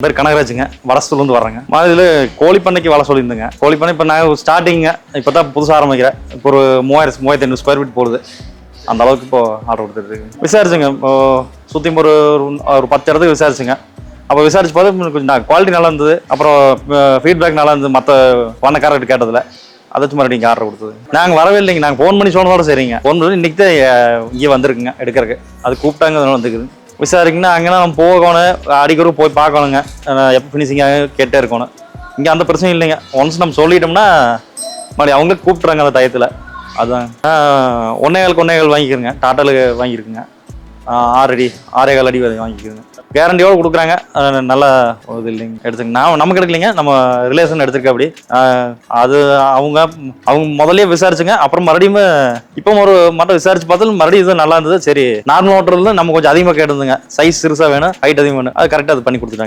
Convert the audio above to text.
பேர் கனகராஜுங்க, வடசூர்லேருந்து வர்றேங்க. இதில் கோழி பண்ணைக்கு வள சொல்லியிருந்தேங்க. கோழி பண்ணை இப்போ நான் ஸ்டார்டிங்க இப்போ தான் புதுசாக ஆரம்பிக்கிறேன். இப்போ ஒரு 3500 ஸ்கொயர் ஃபீட் போடுது. அந்த அளவுக்கு இப்போ ஆர்டர் கொடுத்துருக்கு. விசாரிச்சுங்க, இப்போ சுற்றி ஒரு 10 இடத்துக்கு விசாரிச்சுங்க. அப்போ விசாரிச்சு பார்த்து கொஞ்சம் குவாலிட்டி நல்லா இருந்தது. அப்புறம் ஃபீட்பேக் நல்லா இருந்தது மற்ற பண்ணக்காரர்கிட்ட கேட்டதில். அதாச்சும் மறுபடியும் இங்கே ஆர்டர் கொடுத்தது. நாங்கள் வரவே இல்லைங்க, நாங்கள் ஃபோன் பண்ணி சொன்னதோட சரிங்க. ஃபோன் பண்ணி இன்றைக்கி தான் இங்கே வந்திருக்குங்க எடுக்கிறதுக்கு. அது கூப்பிட்டாங்க, அதனால வந்துருக்குது. விசாரிக்குன்னா அங்கேனா நம்ம போகணும், அடிக்கடி போய் பார்க்கணுங்க, எப்போ ஃபினிஷிங்காக கேட்டே இருக்கணும். இங்கே அந்த பிரச்சனையும் இல்லைங்க. ஒன்ஸ் நம்ம சொல்லிட்டோம்னா மறுபடியும் அவங்களே கூப்பிட்றாங்க அந்த டயத்தில். அதுதான் 1.25 வாங்கிக்கிறேங்க. டாட்டாலுக்கு வாங்கியிருக்குங்க. 6 அடி 6.25 அடி வாங்கிக்கிறேங்க. கேரண்டியோடு கொடுக்குறாங்க. நல்லா இது இல்லைங்க, எடுத்துங்க. நமக்கு எடுக்கலைங்க, நம்ம ரிலேஷன் எடுத்துருக்க. அப்படி அது அவங்க முதல்ல விசாரிச்சுங்க. அப்புறம் மறுபடியும் இப்போ ஒரு மட்டும் விசாரிச்சு பார்த்தாலும் மறுபடியும் இது நல்லா இருந்தது. சரி, நார்மல் ஓட்டுறதுல நம்ம கொஞ்சம் அதிகமாக கேட்டிருந்துங்க. சைஸ் சிறுசாக வேணும், ஹைட் அதிகமாக வேணும். அது கரெக்டாக அது பண்ணி கொடுத்துட்டாங்க.